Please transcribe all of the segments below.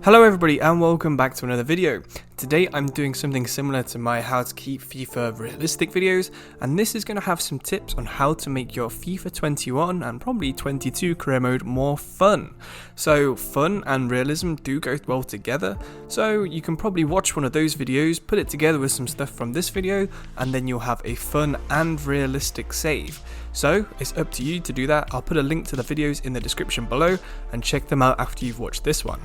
Hello everybody and welcome back to another video. Today I'm doing something similar to my how to keep FIFA realistic videos, and this is going to have some tips on how to make your FIFA 21 and probably 22 career mode more fun. So fun and realism do go well together, so you can probably watch one of those videos, put it together with some stuff from this video, and then you'll have a fun and realistic save. So it's up to you to do that. I'll put a link to the videos in the description below and check them out after you've watched this one.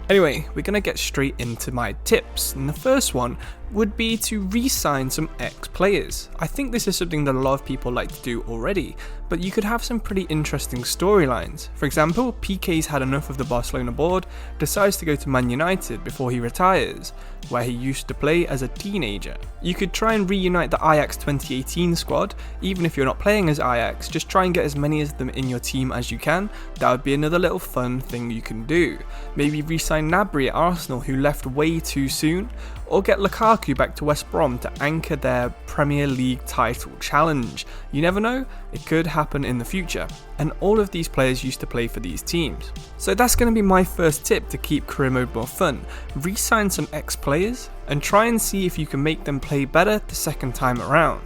Anyway, we're going to get straight into my tips, and the first one would be to re-sign some ex-players. I think this is something that a lot of people like to do already, but you could have some pretty interesting storylines. For example, Pique's had enough of the Barcelona board, decides to go to Man Utd before he retires, where he used to play as a teenager. You could try and reunite the Ajax 2018 squad. Even if you're not playing as Ajax, just try and get as many of them in your team as you can. That would be another little fun thing you can do. Maybe re-sign Gnabry at Arsenal, who left way too soon, or get Lukaku back to West Brom to anchor their Premier League title challenge. You never know, it could happen in the future, and all of these players used to play for these teams. So that's going to be my first tip to keep career mode more fun. Re-sign some ex-players and try and see if you can make them play better the second time around.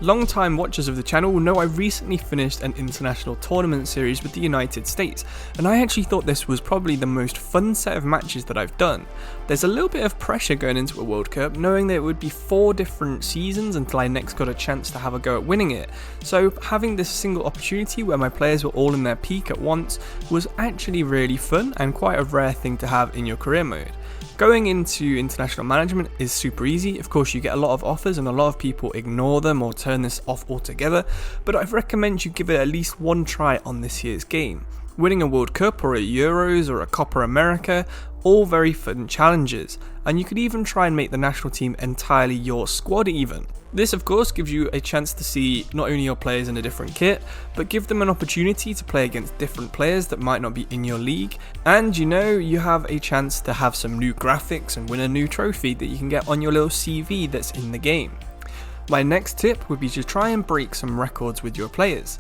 Long-time watchers of the channel will know I recently finished an international tournament series with the United States, and I actually thought this was probably the most fun set of matches that I've done. There's a little bit of pressure going into a World Cup, knowing that it would be 4 different seasons until I next got a chance to have a go at winning it, so having this single opportunity where my players were all in their peak at once was actually really fun and quite a rare thing to have in your career mode. Going into international management is super easy. Of course, you get a lot of offers and a lot of people ignore them or turn this off altogether, but I'd recommend you give it at least one try on this year's game. Winning a World Cup or a Euros or a Copa America, all very fun challenges, and you could even try and make the national team entirely your squad even. This of course gives you a chance to see not only your players in a different kit, but give them an opportunity to play against different players that might not be in your league, and you have a chance to have some new graphics and win a new trophy that you can get on your little CV that's in the game. My next tip would be to try and break some records with your players.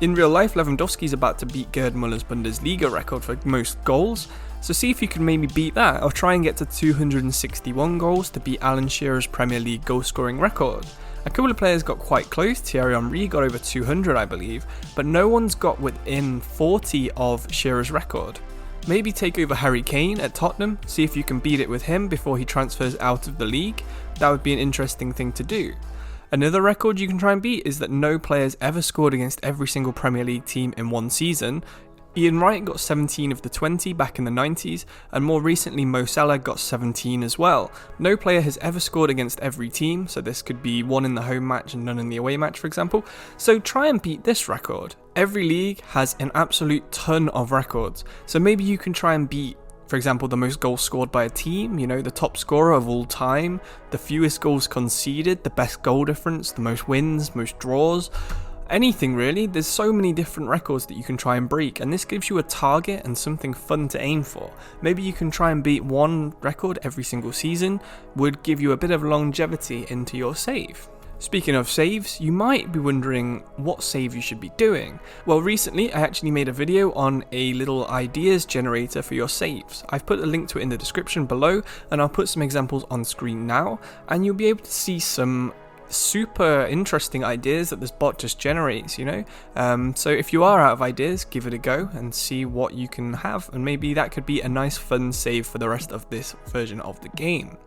In real life, Lewandowski is about to beat Gerd Mullers' Bundesliga record for most goals, so see if you can maybe beat that, or try and get to 261 goals to beat Alan Shearers' Premier League goal scoring record. A couple of players got quite close. Thierry Henry got over 200 I believe, but no one's got within 40 of Shearers' record. Maybe take over Harry Kane at Tottenham, see if you can beat it with him before he transfers out of the league. That would be an interesting thing to do. Another record you can try and beat is that no players ever scored against every single Premier League team in one season. Ian Wright got 17 of the 20 back in the 90s, and more recently Mo Salah got 17 as well. No player has ever scored against every team, so this could be 1 in the home match and none in the away match, for example. So try and beat this record. Every league has an absolute ton of records, so maybe you can try and beat, for example, the most goals scored by a team, the top scorer of all time, the fewest goals conceded, the best goal difference, the most wins, most draws. Anything really. There's so many different records that you can try and break, and this gives you a target and something fun to aim for. Maybe you can try and beat one record every single season, would give you a bit of longevity into your save. Speaking of saves, you might be wondering what save you should be doing. Well, recently I actually made a video on a little ideas generator for your saves. I've put a link to it in the description below, and I'll put some examples on screen now, and you'll be able to see some super interesting ideas that this bot just generates, so if you are out of ideas, give it a go and see what you can have, and maybe that could be a nice fun save for the rest of this version of the game.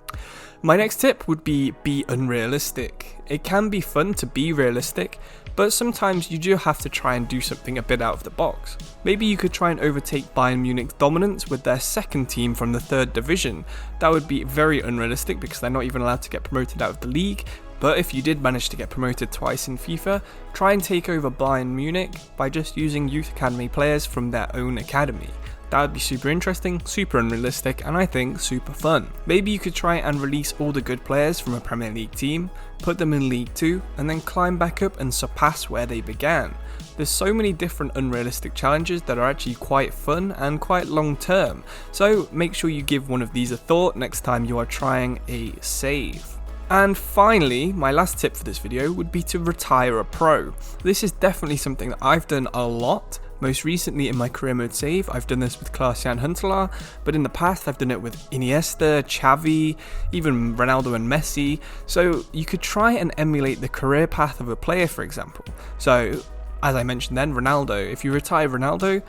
My next tip would be unrealistic. It can be fun to be realistic, but sometimes you do have to try and do something a bit out of the box. Maybe you could try and overtake Bayern Munich's dominance with their second team from the 3rd division. That would be very unrealistic because they're not even allowed to get promoted out of the league. But if you did manage to get promoted twice in FIFA, try and take over Bayern Munich by just using youth academy players from their own academy. That would be super interesting, super unrealistic, and I think super fun. Maybe you could try and release all the good players from a Premier League team, put them in League 2, and then climb back up and surpass where they began. There's so many different unrealistic challenges that are actually quite fun and quite long term, so make sure you give one of these a thought next time you are trying a save. And finally, my last tip for this video would be to retire a pro. This is definitely something that I've done a lot. Most recently in my career mode save, I've done this with Klaas-Jan Huntelaar, but in the past I've done it with Iniesta, Xavi, even Ronaldo and Messi. So you could try and emulate the career path of a player, for example. So as I mentioned then, Ronaldo, if you retire Ronaldo,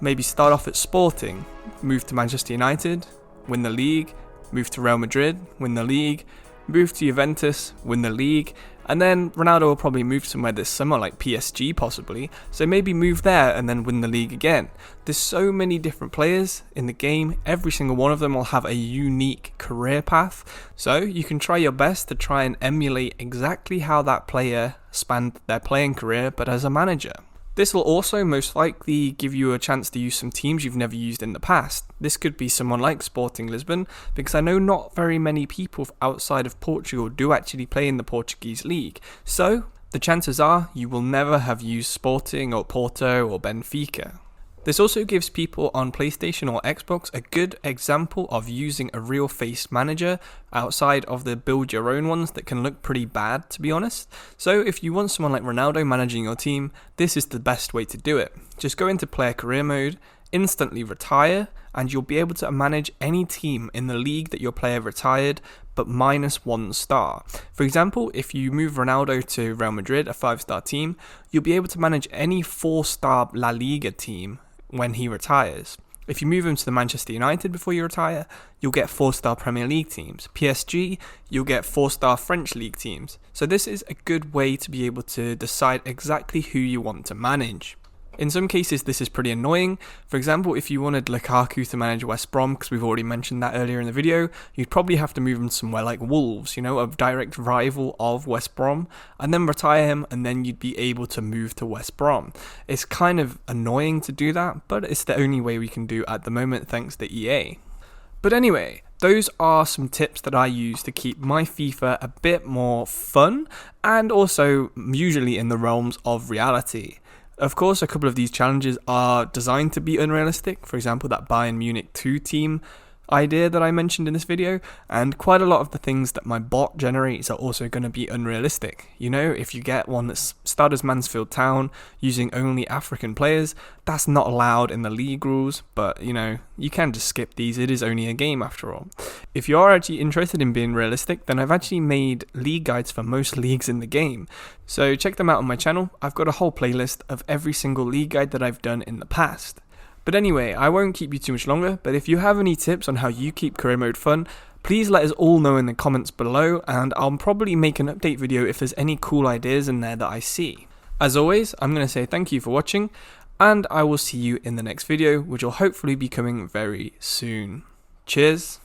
maybe start off at Sporting, move to Manchester United, win the league, move to Real Madrid, win the league, move to Juventus, win the league, and then Ronaldo will probably move somewhere this summer, like PSG possibly, so maybe move there and then win the league again. There's so many different players in the game, every single one of them will have a unique career path, so you can try your best to try and emulate exactly how that player spanned their playing career, but as a manager. This will also most likely give you a chance to use some teams you've never used in the past. This could be someone like Sporting Lisbon, because I know not very many people outside of Portugal do actually play in the Portuguese league. So, the chances are you will never have used Sporting or Porto or Benfica. This also gives people on PlayStation or Xbox a good example of using a real face manager outside of the build your own ones that can look pretty bad, to be honest. So if you want someone like Ronaldo managing your team, this is the best way to do it. Just go into player career mode, instantly retire, and you'll be able to manage any team in the league that your player retired, but -1 star. For example, if you move Ronaldo to Real Madrid, a 5-star team, you'll be able to manage any 4-star La Liga team when he retires. If you move him to the Manchester United before you retire, you'll get 4-star Premier League teams. PSG, you'll get 4-star French League teams. So this is a good way to be able to decide exactly who you want to manage. In some cases, this is pretty annoying. For example, if you wanted Lukaku to manage West Brom, because we've already mentioned that earlier in the video, you'd probably have to move him somewhere like Wolves, a direct rival of West Brom, and then retire him, and then you'd be able to move to West Brom. It's kind of annoying to do that, but it's the only way we can do at the moment thanks to EA. But anyway, those are some tips that I use to keep my FIFA a bit more fun, and also usually in the realms of reality. Of course, a couple of these challenges are designed to be unrealistic, for example that Bayern Munich 2 team idea that I mentioned in this video, and quite a lot of the things that my bot generates are also going to be unrealistic. If you get one that's started as Mansfield Town using only African players, that's not allowed in the league rules, but you can just skip these, it is only a game after all. If you are actually interested in being realistic, then I've actually made league guides for most leagues in the game, so check them out on my channel. I've got a whole playlist of every single league guide that I've done in the past. But anyway, I won't keep you too much longer, but if you have any tips on how you keep career mode fun, please let us all know in the comments below, and I'll probably make an update video if there's any cool ideas in there that I see. As always, I'm going to say thank you for watching, and I will see you in the next video, which will hopefully be coming very soon. Cheers!